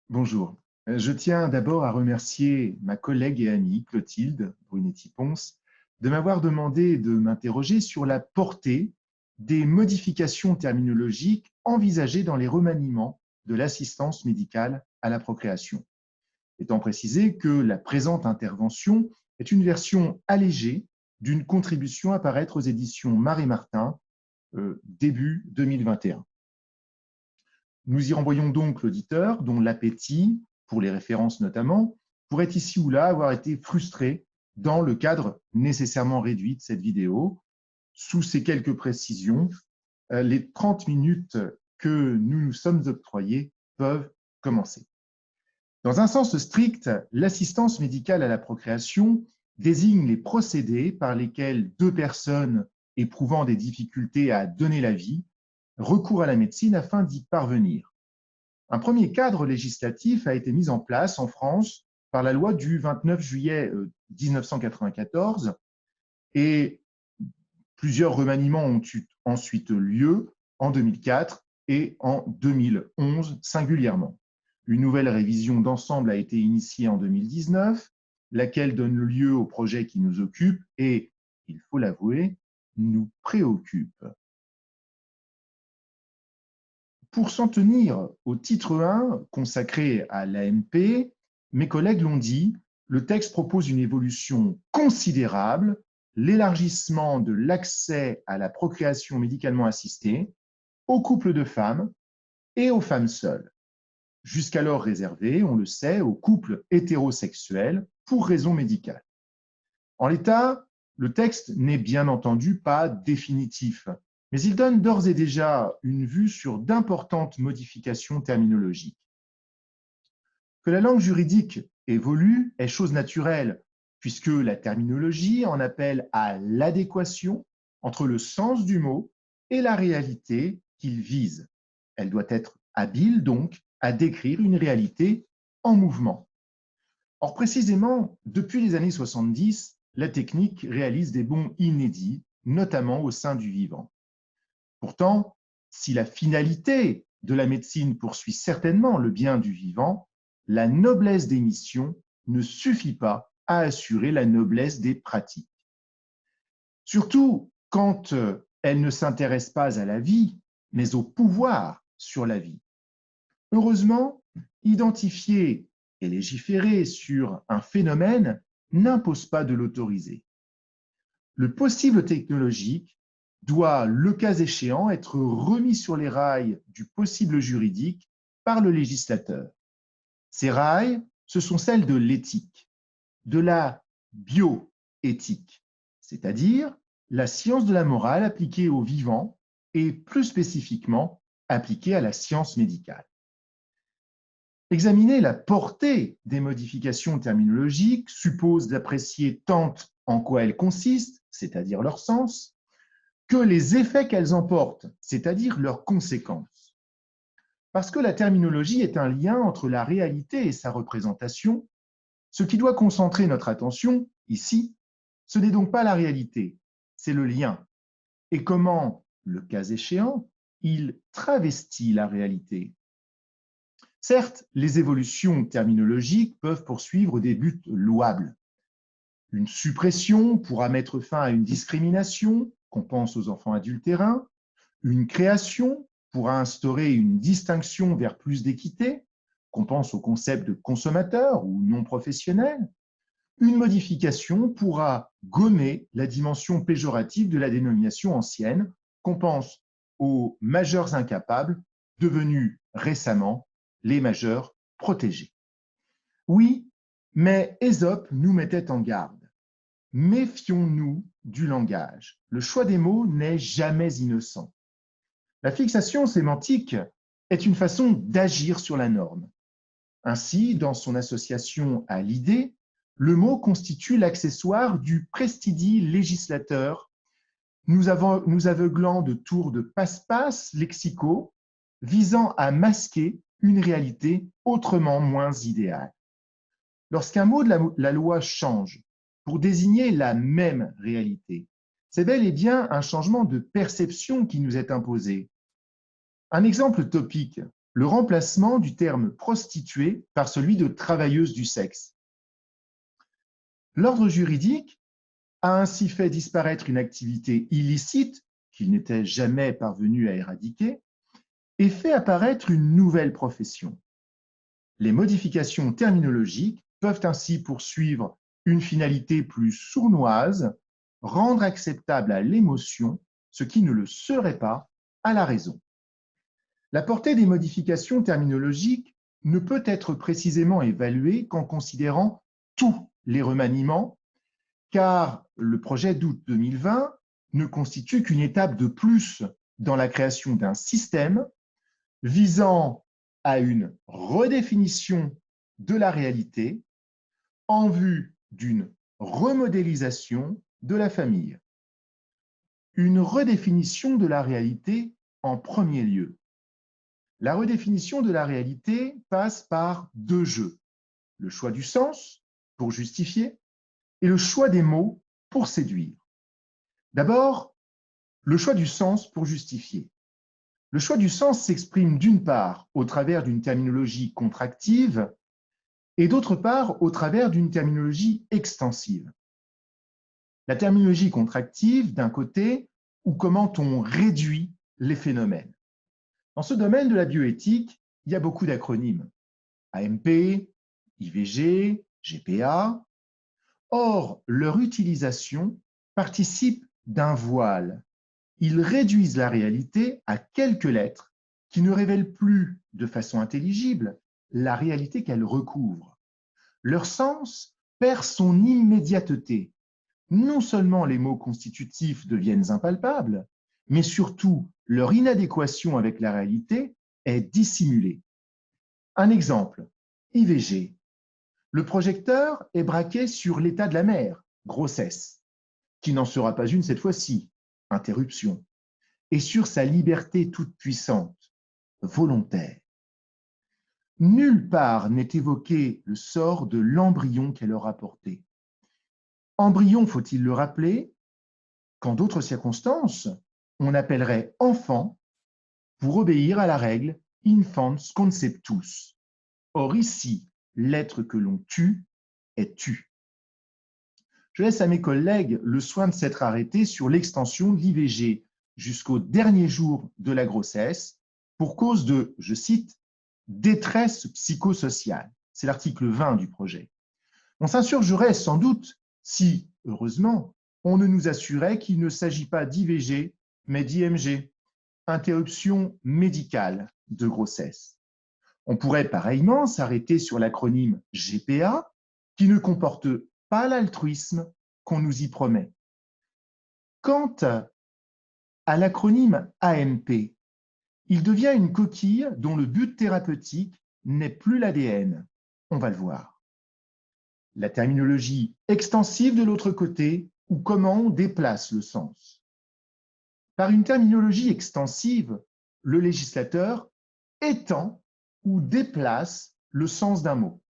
Bonjour. Je tiens d'abord à remercier ma collègue et amie Clotilde Brunetti-Pons de m'avoir demandé de m'interroger sur la portée des modifications terminologiques envisagées dans les remaniements de l'assistance médicale à la procréation. Étant précisé que la présente intervention est une version allégée d'une contribution à paraître aux éditions Marie-Martin début 2021. Nous y renvoyons donc l'auditeur dont l'appétit, pour les références notamment, pourrait ici ou là avoir été frustré dans le cadre nécessairement réduit de cette vidéo. Sous ces quelques précisions, les 30 minutes que nous nous sommes octroyées peuvent commencer. Dans un sens strict, l'assistance médicale à la procréation désigne les procédés par lesquels deux personnes éprouvant des difficultés à donner la vie recourent à la médecine afin d'y parvenir. Un premier cadre législatif a été mis en place en France par la loi du 29 juillet 1994 et plusieurs remaniements ont eu ensuite lieu en 2004 et en 2011 singulièrement. Une nouvelle révision d'ensemble a été initiée en 2019, laquelle donne lieu au projet qui nous occupe et, il faut l'avouer, nous préoccupe. Pour s'en tenir au titre 1 consacré à l'AMP, mes collègues l'ont dit, le texte propose une évolution considérable, l'élargissement de l'accès à la procréation médicalement assistée aux couples de femmes et aux femmes seules, jusqu'alors réservé, on le sait, aux couples hétérosexuels pour raisons médicales. En l'état, le texte n'est bien entendu pas définitif, mais il donne d'ores et déjà une vue sur d'importantes modifications terminologiques. Que la langue juridique évolue est chose naturelle, puisque la terminologie en appelle à l'adéquation entre le sens du mot et la réalité qu'il vise. Elle doit être habile, donc, à décrire une réalité en mouvement. Or, précisément, depuis les années 70, la technique réalise des bonds inédits, notamment au sein du vivant. Pourtant, si la finalité de la médecine poursuit certainement le bien du vivant, la noblesse des missions ne suffit pas à assurer la noblesse des pratiques. Surtout quand elle ne s'intéresse pas à la vie, mais au pouvoir sur la vie. Heureusement, identifier et légiférer sur un phénomène n'impose pas de l'autoriser. Le possible technologique doit, le cas échéant, être remis sur les rails du possible juridique par le législateur. Ces rails, ce sont celles de l'éthique, de la bioéthique, c'est-à-dire la science de la morale appliquée au vivant et plus spécifiquement appliquée à la science médicale. Examiner la portée des modifications terminologiques suppose d'apprécier tant en quoi elles consistent, c'est-à-dire leur sens, que les effets qu'elles emportent, c'est-à-dire leurs conséquences. Parce que la terminologie est un lien entre la réalité et sa représentation, ce qui doit concentrer notre attention, ici, ce n'est donc pas la réalité, c'est le lien. Et comment, le cas échéant, il travestit la réalité. Certes, les évolutions terminologiques peuvent poursuivre des buts louables. Une suppression pourra mettre fin à une discrimination, qu'on pense aux enfants adultérins. Une création pourra instaurer une distinction vers plus d'équité, qu'on pense au concept de consommateur ou non professionnel. Une modification pourra gommer la dimension péjorative de la dénomination ancienne, qu'on pense aux majeurs incapables, devenus récemment les majeurs protégés. Oui, mais Ésope nous mettait en garde. Méfions-nous du langage. Le choix des mots n'est jamais innocent. La fixation sémantique est une façon d'agir sur la norme. Ainsi, dans son association à l'idée, le mot constitue l'accessoire du prestidit législateur, nous aveuglant de tours de passe-passe lexicaux visant à masquer une réalité autrement moins idéale. Lorsqu'un mot de la loi change pour désigner la même réalité, c'est bel et bien un changement de perception qui nous est imposé. Un exemple topique, le remplacement du terme prostituée par celui de travailleuse du sexe. L'ordre juridique a ainsi fait disparaître une activité illicite qu'il n'était jamais parvenu à éradiquer et fait apparaître une nouvelle profession. Les modifications terminologiques peuvent ainsi poursuivre une finalité plus sournoise, rendre acceptable à l'émotion ce qui ne le serait pas à la raison. La portée des modifications terminologiques ne peut être précisément évaluée qu'en considérant tous les remaniements, car le projet d'août 2020 ne constitue qu'une étape de plus dans la création d'un système visant à une redéfinition de la réalité en vue d'une remodélisation de la famille. Une redéfinition de la réalité en premier lieu. La redéfinition de la réalité passe par deux jeux, le choix du sens pour justifier et le choix des mots pour séduire. D'abord, le choix du sens pour justifier. Le choix du sens s'exprime d'une part au travers d'une terminologie contractive et d'autre part au travers d'une terminologie extensive. La terminologie contractive, d'un côté, ou comment on réduit les phénomènes. Dans ce domaine de la bioéthique, il y a beaucoup d'acronymes. AMP, IVG, GPA. Or, leur utilisation participe d'un voile. Ils réduisent la réalité à quelques lettres qui ne révèlent plus de façon intelligible la réalité qu'elles recouvrent. Leur sens perd son immédiateté. Non seulement les mots constitutifs deviennent impalpables, mais surtout leur inadéquation avec la réalité est dissimulée. Un exemple, IVG. Le projecteur est braqué sur l'état de la mère, grossesse, qui n'en sera pas une cette fois-ci, interruption, et sur sa liberté toute puissante, volontaire. Nulle part n'est évoqué le sort de l'embryon qu'elle aura porté. Embryon, faut-il le rappeler, qu'en d'autres circonstances, on appellerait enfant pour obéir à la règle infans conceptus. Or ici, l'être que l'on tue est tu. Je laisse à mes collègues le soin de s'être arrêtés sur l'extension de l'IVG jusqu'au dernier jour de la grossesse pour cause de, je cite, détresse psychosociale. C'est l'article 20 du projet. On s'insurgerait sans doute si, heureusement, on ne nous assurait qu'il ne s'agit pas d'IVG, mais d'IMG, interruption médicale de grossesse. On pourrait pareillement s'arrêter sur l'acronyme GPA, qui ne comporte pas l'altruisme qu'on nous y promet. Quant à l'acronyme AMP, il devient une coquille dont le but thérapeutique n'est plus l'ADN. On va le voir. La terminologie extensive de l'autre côté, ou comment on déplace le sens. Par une terminologie extensive, le législateur étend ou déplace le sens d'un mot,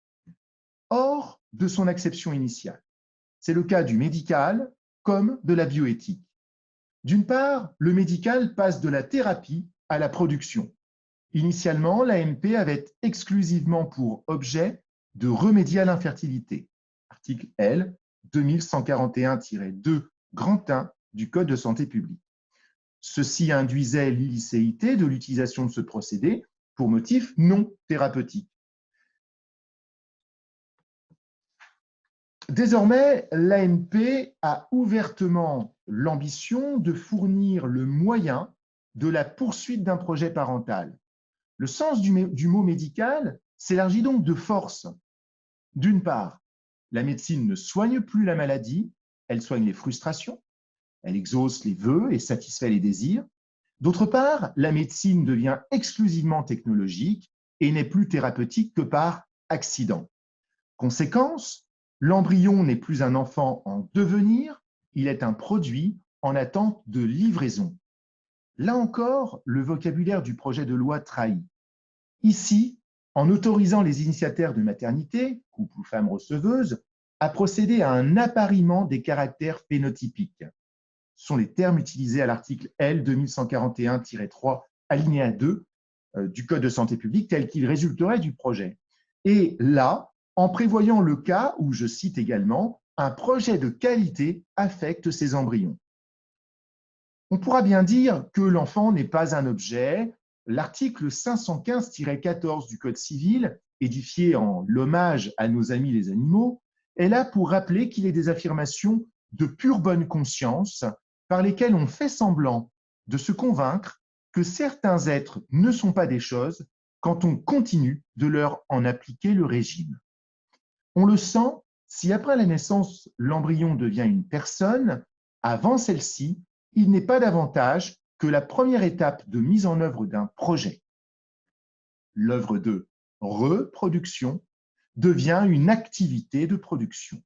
hors de son acception initiale. C'est le cas du médical comme de la bioéthique. D'une part, le médical passe de la thérapie à la production. Initialement, l'AMP avait exclusivement pour objet de remédier à l'infertilité. Article L. 2141-2, grand 1 du Code de santé publique. Ceci induisait l'illicéité de l'utilisation de ce procédé pour motif non thérapeutique. Désormais, l'AMP a ouvertement l'ambition de fournir le moyen de la poursuite d'un projet parental. Le sens du mot médical s'élargit donc de force. D'une part, la médecine ne soigne plus la maladie, elle soigne les frustrations, elle exauce les vœux et satisfait les désirs. D'autre part, la médecine devient exclusivement technologique et n'est plus thérapeutique que par accident. Conséquence, l'embryon n'est plus un enfant en devenir, il est un produit en attente de livraison. Là encore, le vocabulaire du projet de loi trahit. Ici, en autorisant les initiataires de maternité, couple ou femme receveuse, à procéder à un appariement des caractères phénotypiques. Ce sont les termes utilisés à l'article L. 2141-3, alinéa 2 du Code de santé publique tel qu'il résulterait du projet. Et là, en prévoyant le cas où, je cite également, un projet de qualité affecte ces embryons. On pourra bien dire que l'enfant n'est pas un objet. L'article 515-14 du Code civil, édifié en l'hommage à nos amis les animaux, est là pour rappeler qu'il est des affirmations de pure bonne conscience par lesquelles on fait semblant de se convaincre que certains êtres ne sont pas des choses quand on continue de leur en appliquer le régime. On le sent si après la naissance, l'embryon devient une personne, avant celle-ci, il n'est pas davantage que la première étape de mise en œuvre d'un projet. L'œuvre de reproduction devient une activité de production.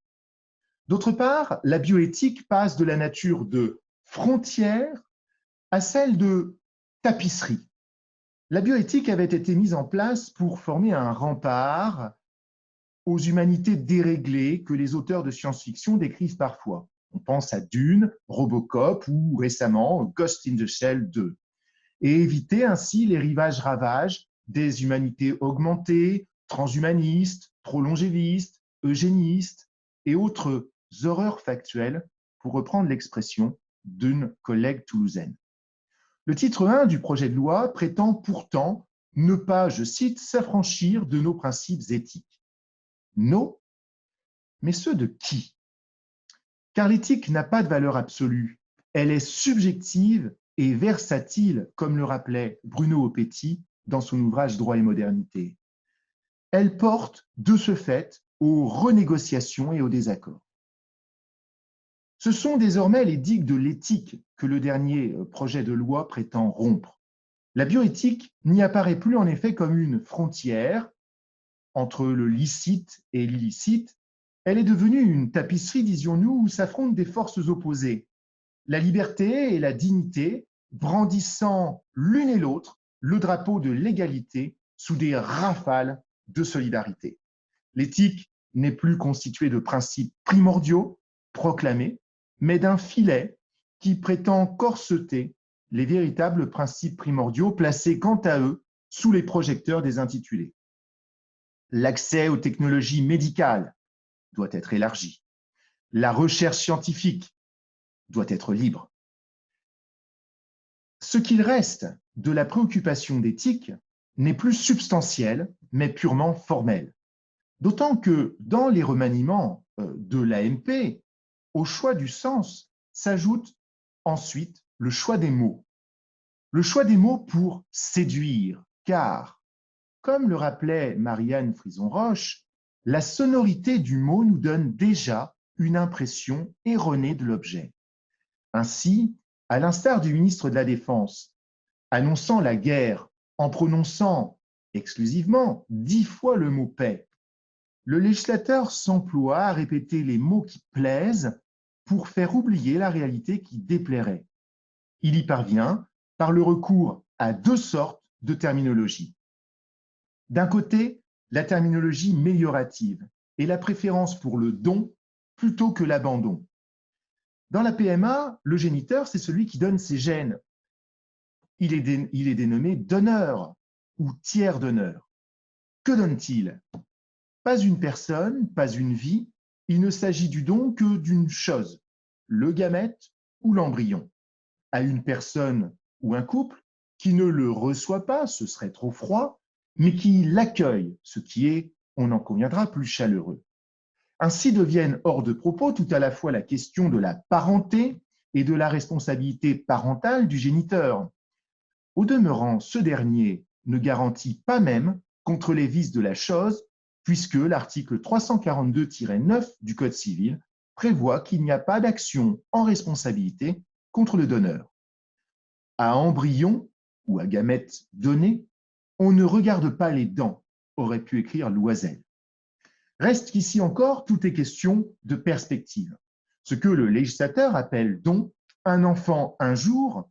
D'autre part, la bioéthique passe de la nature de frontière à celle de tapisserie. La bioéthique avait été mise en place pour former un rempart aux humanités déréglées que les auteurs de science-fiction décrivent parfois. On pense à Dune, Robocop ou récemment Ghost in the Shell 2. Et éviter ainsi les rivages-ravages des humanités augmentées, transhumanistes, trop longévistes, eugénistes et autres horreurs factuelles, pour reprendre l'expression d'une collègue toulousaine. Le titre 1 du projet de loi prétend pourtant ne pas, je cite, s'affranchir de nos principes éthiques. Nos, mais ceux de qui? Car l'éthique n'a pas de valeur absolue, elle est subjective et versatile, comme le rappelait Bruno Opetti dans son ouvrage Droit et modernité. Elle porte, de ce fait, aux renégociations et aux désaccords. Ce sont désormais les digues de l'éthique que le dernier projet de loi prétend rompre. La bioéthique n'y apparaît plus en effet comme une frontière entre le licite et l'illicite. Elle est devenue une tapisserie, disions-nous, où s'affrontent des forces opposées, la liberté et la dignité, brandissant l'une et l'autre le drapeau de l'égalité sous des rafales de solidarité. L'éthique n'est plus constituée de principes primordiaux proclamés, mais d'un filet qui prétend corseter les véritables principes primordiaux placés quant à eux sous les projecteurs des intitulés. L'accès aux technologies médicales doit être élargi. La recherche scientifique doit être libre. Ce qu'il reste de la préoccupation d'éthique n'est plus substantiel, mais purement formel. D'autant que dans les remaniements de l'AMP, au choix du sens s'ajoute ensuite le choix des mots. Le choix des mots pour séduire, car, comme le rappelait Marianne Frison-Roche, la sonorité du mot nous donne déjà une impression erronée de l'objet. Ainsi, à l'instar du ministre de la Défense, annonçant la guerre en prononçant exclusivement 10 fois le mot paix, le législateur s'emploie à répéter les mots qui plaisent pour faire oublier la réalité qui déplairait. Il y parvient par le recours à deux sortes de terminologie. D'un côté, la terminologie méliorative et la préférence pour le don plutôt que l'abandon. Dans la PMA, le géniteur, c'est celui qui donne ses gènes. Il est dénommé donneur ou tiers donneur. Que donne-t-il? Pas une personne, pas une vie, il ne s'agit du don que d'une chose, le gamète ou l'embryon. À une personne ou un couple qui ne le reçoit pas, ce serait trop froid, mais qui l'accueille, ce qui est, on en conviendra, plus chaleureux. Ainsi deviennent hors de propos tout à la fois la question de la parenté et de la responsabilité parentale du géniteur. Au demeurant, ce dernier ne garantit pas même contre les vices de la chose, puisque l'article 342-9 du Code civil prévoit qu'il n'y a pas d'action en responsabilité contre le donneur. À embryon ou à gamète donné, on ne regarde pas les dents, aurait pu écrire Loisel. Reste qu'ici encore, tout est question de perspective. Ce que le législateur appelle don, un enfant un jour,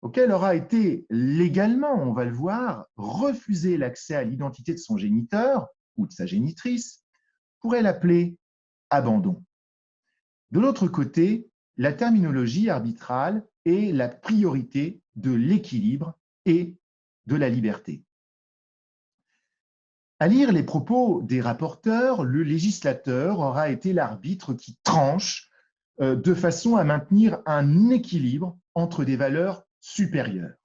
auquel aura été légalement, on va le voir, refusé l'accès à l'identité de son géniteur ou de sa génitrice, pourrait l'appeler abandon. De l'autre côté, la terminologie arbitrale est la priorité de l'équilibre et de la liberté. À lire les propos des rapporteurs, le législateur aura été l'arbitre qui tranche de façon à maintenir un équilibre entre des valeurs supérieures.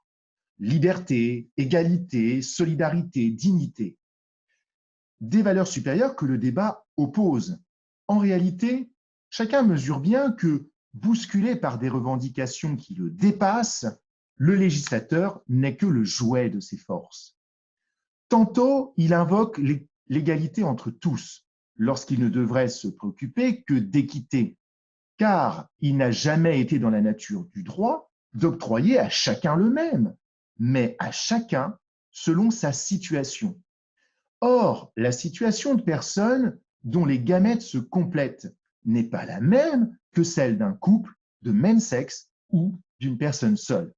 Liberté, égalité, solidarité, dignité. Des valeurs supérieures que le débat oppose. En réalité, chacun mesure bien que, bousculé par des revendications qui le dépassent, le législateur n'est que le jouet de ses forces. Tantôt, il invoque l'égalité entre tous, lorsqu'il ne devrait se préoccuper que d'équité, car il n'a jamais été dans la nature du droit d'octroyer à chacun le même, mais à chacun selon sa situation. Or, la situation de personnes dont les gamètes se complètent n'est pas la même que celle d'un couple de même sexe ou d'une personne seule.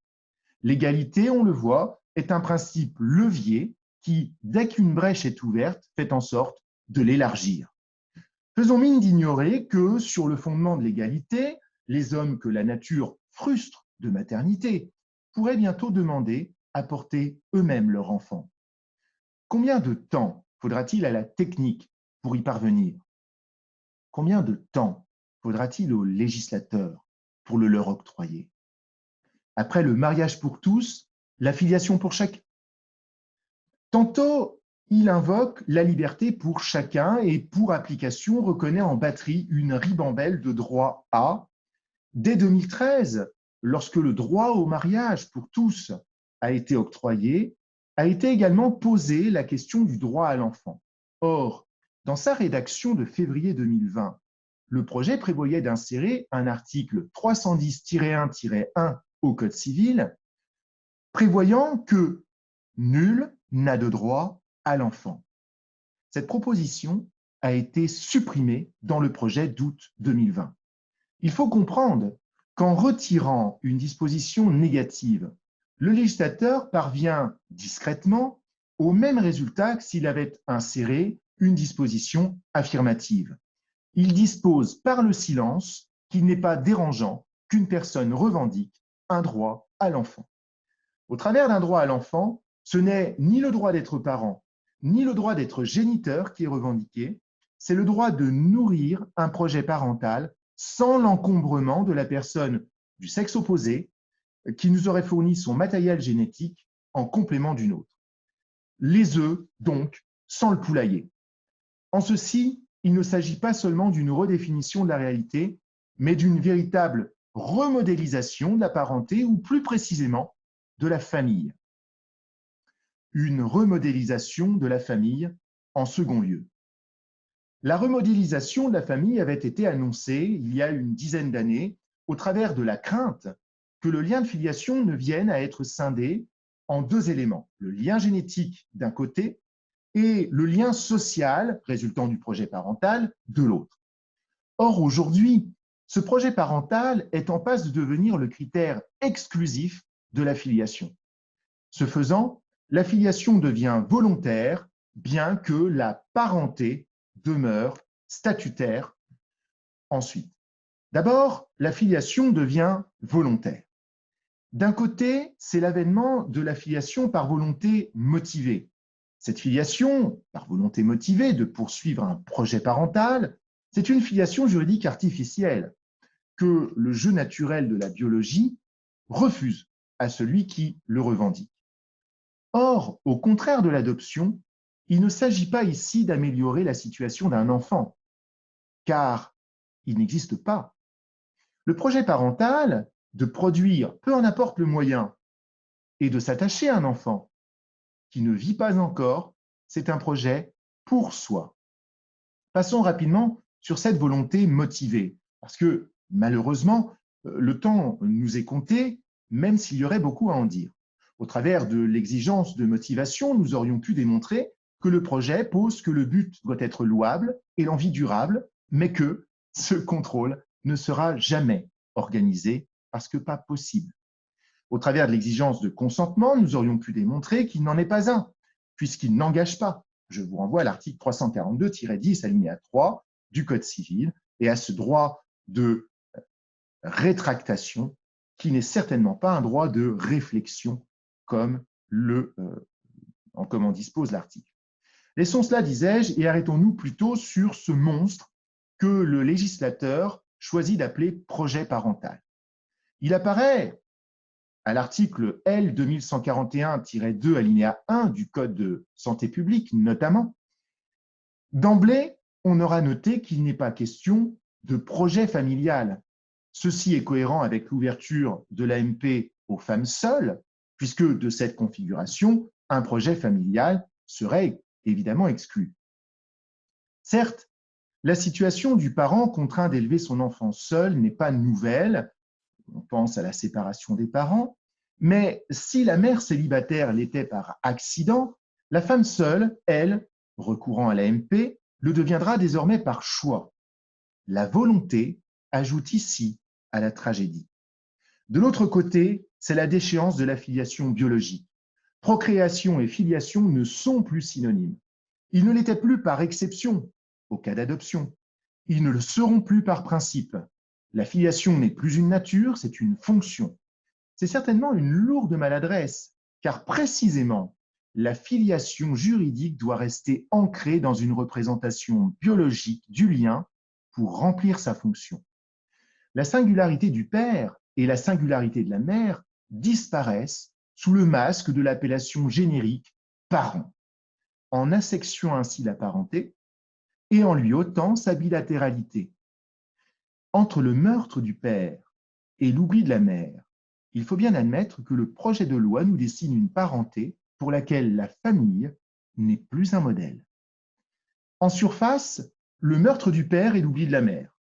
L'égalité, on le voit, est un principe levier qui, dès qu'une brèche est ouverte, fait en sorte de l'élargir. Faisons mine d'ignorer que, sur le fondement de l'égalité, les hommes que la nature frustre de maternité pourraient bientôt demander à porter eux-mêmes leur enfant. Combien de temps faudra-t-il à la technique pour y parvenir? Combien de temps faudra-t-il aux législateurs pour le leur octroyer? Après le mariage pour tous, la filiation pour chacun. Tantôt, il invoque la liberté pour chacun et pour application reconnaît en batterie une ribambelle de droits à. Dès 2013, lorsque le droit au mariage pour tous a été octroyé, a été également posée la question du droit à l'enfant. Or, dans sa rédaction de février 2020, le projet prévoyait d'insérer un article 310-1-1 au Code civil, prévoyant que nul n'a de droit à l'enfant. Cette proposition a été supprimée dans le projet d'août 2020. Il faut comprendre qu'en retirant une disposition négative, le législateur parvient discrètement au même résultat que s'il avait inséré une disposition affirmative. Il dispose par le silence qu'il n'est pas dérangeant qu'une personne revendique un droit à l'enfant. Au travers d'un droit à l'enfant, ce n'est ni le droit d'être parent, ni le droit d'être géniteur qui est revendiqué, c'est le droit de nourrir un projet parental sans l'encombrement de la personne du sexe opposé qui nous aurait fourni son matériel génétique en complément d'une autre. Les œufs, donc, sans le poulailler. En ceci, il ne s'agit pas seulement d'une redéfinition de la réalité, mais d'une véritable remodélisation de la parenté ou plus précisément de la famille. Une remodélisation de la famille en second lieu. La remodélisation de la famille avait été annoncée il y a une dizaine d'années au travers de la crainte que le lien de filiation ne vienne à être scindé en deux éléments, le lien génétique d'un côté et le lien social résultant du projet parental de l'autre. Or, aujourd'hui, ce projet parental est en passe de devenir le critère exclusif de la filiation. Ce faisant, la filiation devient volontaire, bien que la parenté demeure statutaire ensuite. D'abord, la filiation devient volontaire. D'un côté, c'est l'avènement de la filiation par volonté motivée. Cette filiation, par volonté motivée de poursuivre un projet parental, c'est une filiation juridique artificielle que le jeu naturel de la biologie refuse à celui qui le revendique. Or, au contraire de l'adoption, il ne s'agit pas ici d'améliorer la situation d'un enfant, car il n'existe pas. Le projet parental, de produire, peu en importe le moyen, et de s'attacher à un enfant qui ne vit pas encore, c'est un projet pour soi. Passons rapidement sur cette volonté motivée, parce que malheureusement, le temps nous est compté, même s'il y aurait beaucoup à en dire. Au travers de l'exigence de motivation, nous aurions pu démontrer que le projet pose que le but doit être louable et l'envie durable, mais que ce contrôle ne sera jamais organisé parce que pas possible. Au travers de l'exigence de consentement, nous aurions pu démontrer qu'il n'en est pas un, puisqu'il n'engage pas. Je vous renvoie à l'article 342-10 alinéa 3 du Code civil et à ce droit de rétractation qui n'est certainement pas un droit de réflexion comme en comment dispose l'article. Laissons cela, disais-je, et arrêtons-nous plutôt sur ce monstre que le législateur choisit d'appeler projet parental. Il apparaît à l'article L 2141-2 alinéa 1 du Code de santé publique notamment. D'emblée, on aura noté qu'il n'est pas question de projet familial. Ceci est cohérent avec l'ouverture de l'AMP aux femmes seules, puisque de cette configuration, un projet familial serait évidemment exclu. Certes, la situation du parent contraint d'élever son enfant seul n'est pas nouvelle, on pense à la séparation des parents, mais si la mère célibataire l'était par accident, la femme seule, elle, recourant à l'AMP, le deviendra désormais par choix. La volonté ajoute ici à la tragédie. De l'autre côté, c'est la déchéance de la filiation biologique. Procréation et filiation ne sont plus synonymes. Ils ne l'étaient plus par exception, au cas d'adoption. Ils ne le seront plus par principe. La filiation n'est plus une nature, c'est une fonction. C'est certainement une lourde maladresse, car précisément, la filiation juridique doit rester ancrée dans une représentation biologique du lien pour remplir sa fonction. La singularité du père et la singularité de la mère disparaissent sous le masque de l'appellation générique parent, en assexiant ainsi la parenté et en lui ôtant sa bilatéralité. Entre le meurtre du père et l'oubli de la mère, il faut bien admettre que le projet de loi nous dessine une parenté pour laquelle la famille n'est plus un modèle. En surface, le meurtre du père et l'oubli de la mère,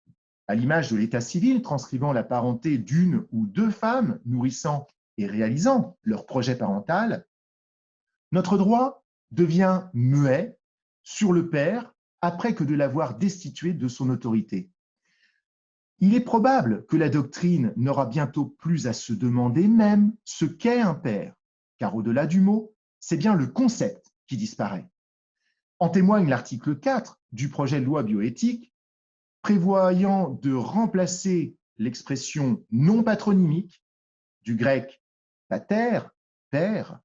à l'image de l'état civil transcrivant la parenté d'une ou deux femmes nourrissant et réalisant leur projet parental, notre droit devient muet sur le père après que de l'avoir destitué de son autorité. Il est probable que la doctrine n'aura bientôt plus à se demander même ce qu'est un père, car au-delà du mot, c'est bien le concept qui disparaît. En témoigne l'article 4 du projet de loi bioéthique, prévoyant de remplacer l'expression non patronymique, du grec pater, père,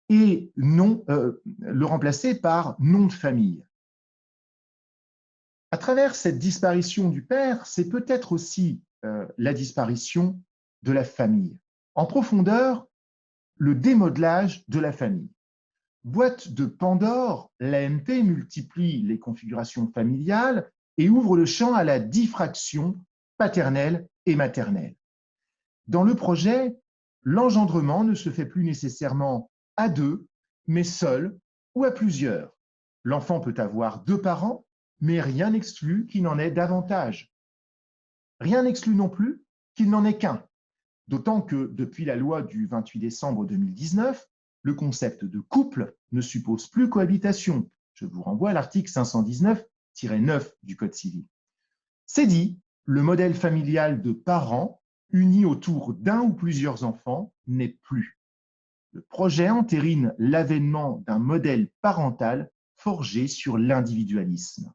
et le remplacer par nom de famille. À travers cette disparition du père, c'est peut-être aussi la disparition de la famille. En profondeur, le démodelage de la famille. Boîte de Pandore, l'AMP multiplie les configurations familiales et ouvre le champ à la diffraction paternelle et maternelle. Dans le projet, l'engendrement ne se fait plus nécessairement à deux, mais seul ou à plusieurs. L'enfant peut avoir deux parents, mais rien n'exclut qu'il n'en ait davantage. Rien n'exclut non plus qu'il n'en ait qu'un, d'autant que depuis la loi du 28 décembre 2019, le concept de couple ne suppose plus cohabitation. Je vous renvoie à l'article 519-9 du Code civil. C'est dit, le modèle familial de parents unis autour d'un ou plusieurs enfants n'est plus. Le projet entérine l'avènement d'un modèle parental forgé sur l'individualisme.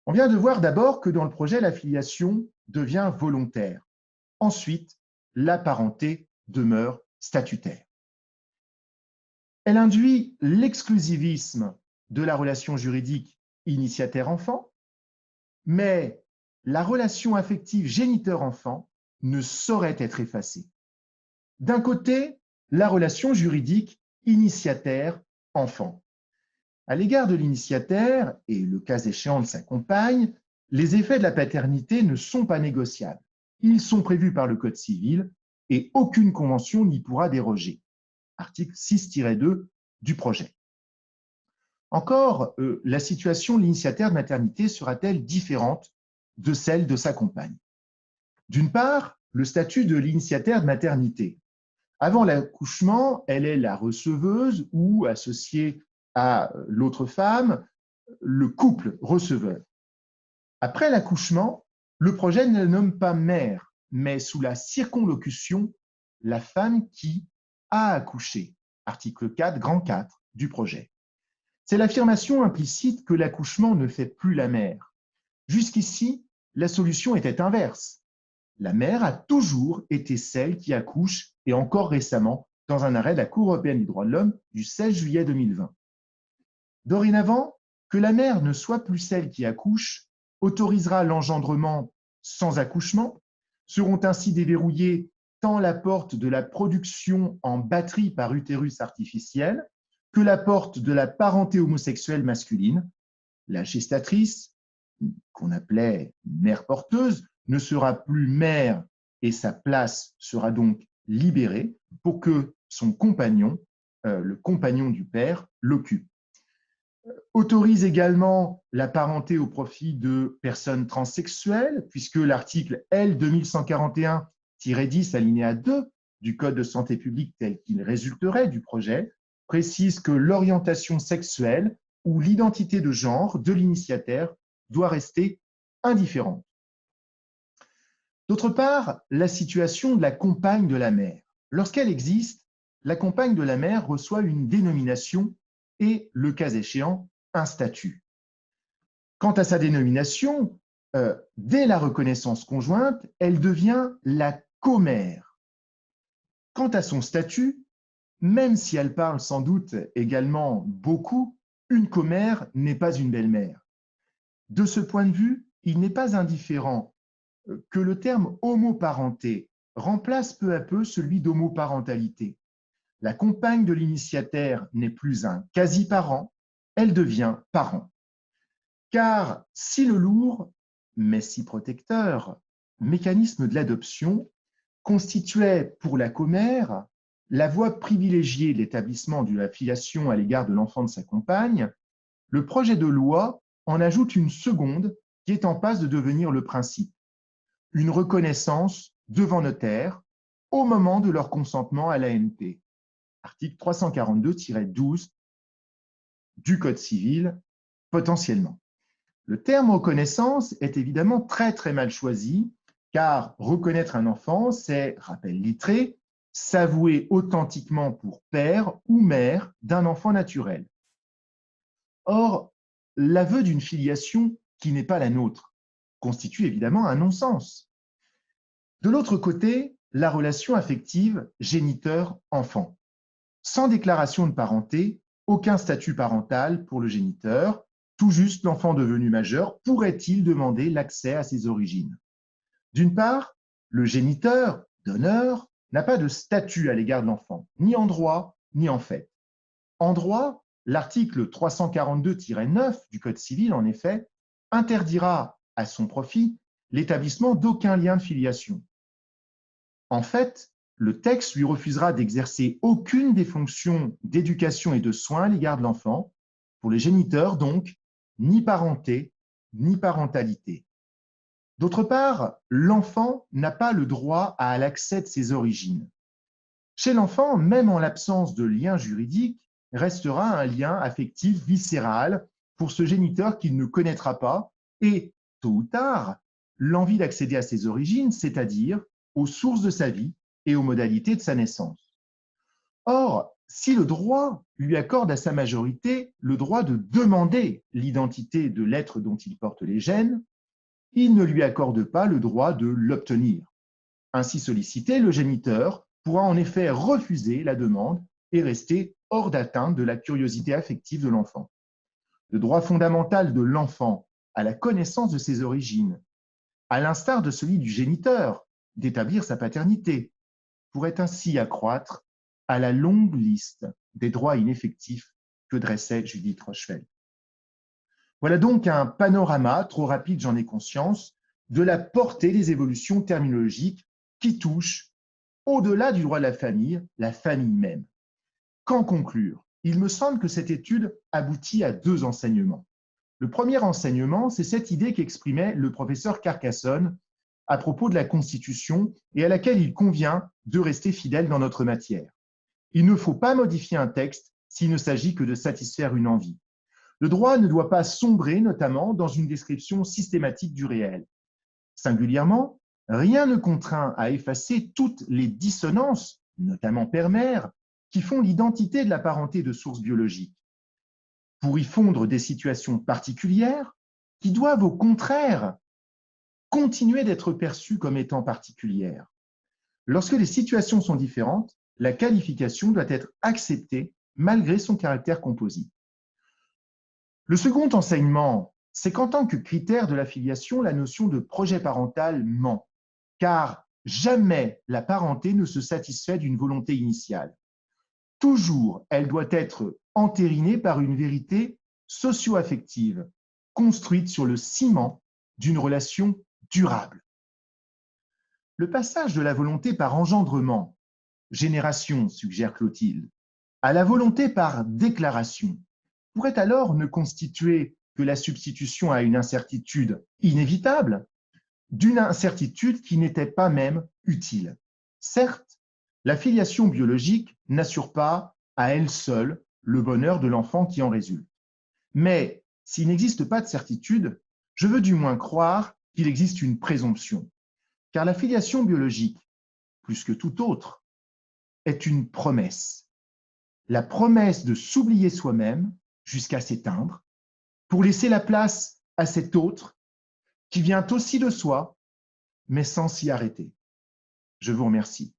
On vient de voir d'abord que dans le projet, la filiation devient volontaire. Ensuite, la parenté demeure statutaire. Elle induit l'exclusivisme de la relation juridique initiataire-enfant, mais la relation affective géniteur-enfant ne saurait être effacée. D'un côté, la relation juridique initiataire-enfant. À l'égard de l'initiataire, et le cas échéant de sa compagne, les effets de la paternité ne sont pas négociables. Ils sont prévus par le Code civil et aucune convention n'y pourra déroger. Article 6-2 du projet. Encore, la situation de l'initiataire de maternité sera-t-elle différente de celle de sa compagne? D'une part, le statut de l'initiataire de maternité. Avant l'accouchement, elle est la receveuse ou associée à l'autre femme, le couple receveur. Après l'accouchement, le projet ne la nomme pas mère, mais sous la circonlocution, la femme qui a accouché. Article 4, grand 4 du projet. C'est l'affirmation implicite que l'accouchement ne fait plus la mère. Jusqu'ici, la solution était inverse. La mère a toujours été celle qui accouche et encore récemment dans un arrêt de la Cour européenne des droits de l'homme du 16 juillet 2020. Dorénavant, que la mère ne soit plus celle qui accouche autorisera l'engendrement sans accouchement. Seront ainsi déverrouillées tant la porte de la production en batterie par utérus artificiel que la porte de la parenté homosexuelle masculine. La gestatrice, qu'on appelait mère porteuse, ne sera plus mère et sa place sera donc libérée pour que son compagnon, le compagnon du père, l'occupe. Autorise également la parenté au profit de personnes transsexuelles, puisque l'article L 2141-10 alinéa 2 du Code de santé publique tel qu'il résulterait du projet précise que l'orientation sexuelle ou l'identité de genre de l'initiataire doit rester indifférente. D'autre part, la situation de la compagne de la mère. Lorsqu'elle existe, la compagne de la mère reçoit une dénomination et, le cas échéant, un statut. Quant à sa dénomination, dès la reconnaissance conjointe, elle devient la commère. Quant à son statut, même si elle parle sans doute également beaucoup, une commère n'est pas une belle-mère. De ce point de vue, il n'est pas indifférent que le terme homoparenté remplace peu à peu celui d'homoparentalité. La compagne de l'initiataire n'est plus un quasi-parent, elle devient parent. Car si le lourd, mais si protecteur, mécanisme de l'adoption constituait pour la commère la voie privilégiée de l'établissement de la filiation à l'égard de l'enfant de sa compagne, le projet de loi en ajoute une seconde qui est en passe de devenir le principe, une reconnaissance devant notaire au moment de leur consentement à l'AMP. Article 342-12 du Code civil, potentiellement. Le terme reconnaissance est évidemment très mal choisi, car reconnaître un enfant, c'est, rappel littré, s'avouer authentiquement pour père ou mère d'un enfant naturel. Or, l'aveu d'une filiation qui n'est pas la nôtre constitue évidemment un non-sens. De l'autre côté, la relation affective géniteur-enfant. Sans déclaration de parenté, aucun statut parental pour le géniteur. Tout juste l'enfant devenu majeur pourrait-il demander l'accès à ses origines? D'une part, le géniteur, donneur, n'a pas de statut à l'égard de l'enfant, ni en droit, ni en fait. En droit, l'article 342-9 du Code civil, en effet, interdira à son profit l'établissement d'aucun lien de filiation. En fait, le texte lui refusera d'exercer aucune des fonctions d'éducation et de soins à l'égard de l'enfant. Pour les géniteurs, donc, ni parenté, ni parentalité. D'autre part, l'enfant n'a pas le droit à l'accès de ses origines. Chez l'enfant, même en l'absence de lien juridique, restera un lien affectif viscéral pour ce géniteur qu'il ne connaîtra pas et, tôt ou tard, l'envie d'accéder à ses origines, c'est-à-dire aux sources de sa vie et aux modalités de sa naissance. Or, si le droit lui accorde à sa majorité le droit de demander l'identité de l'être dont il porte les gènes, il ne lui accorde pas le droit de l'obtenir. Ainsi sollicité, le géniteur pourra en effet refuser la demande et rester hors d'atteinte de la curiosité affective de l'enfant. Le droit fondamental de l'enfant à la connaissance de ses origines, à l'instar de celui du géniteur d'établir sa paternité, pourrait ainsi accroître à la longue liste des droits ineffectifs que dressait Judith Rochefeld. Voilà donc un panorama, trop rapide j'en ai conscience, de la portée des évolutions terminologiques qui touchent, au-delà du droit de la famille même. Qu'en conclure? Il me semble que cette étude aboutit à deux enseignements. Le premier enseignement, c'est cette idée qu'exprimait le professeur Carcassonne à propos de la Constitution et à laquelle il convient de rester fidèle dans notre matière. Il ne faut pas modifier un texte s'il ne s'agit que de satisfaire une envie. Le droit ne doit pas sombrer notamment dans une description systématique du réel. Singulièrement, rien ne contraint à effacer toutes les dissonances, notamment père-mère, qui font l'identité de la parenté de source biologique. Pour y fondre des situations particulières qui doivent au contraire continuer d'être perçues comme étant particulières. Lorsque les situations sont différentes, la qualification doit être acceptée malgré son caractère composite. Le second enseignement, c'est qu'en tant que critère de l'affiliation, la notion de projet parental ment, car jamais la parenté ne se satisfait d'une volonté initiale. Toujours, elle doit être entérinée par une vérité socio-affective, construite sur le ciment d'une relation durable. Le passage de la volonté par engendrement, génération, suggère Clotilde, à la volonté par déclaration, pourrait alors ne constituer que la substitution à une incertitude inévitable, d'une incertitude qui n'était pas même utile. Certes, la filiation biologique n'assure pas à elle seule le bonheur de l'enfant qui en résulte. Mais s'il n'existe pas de certitude, je veux du moins croire qu'il existe une présomption, car la filiation biologique, plus que tout autre, est une promesse. La promesse de s'oublier soi-même jusqu'à s'éteindre, pour laisser la place à cet autre qui vient aussi de soi, mais sans s'y arrêter. Je vous remercie.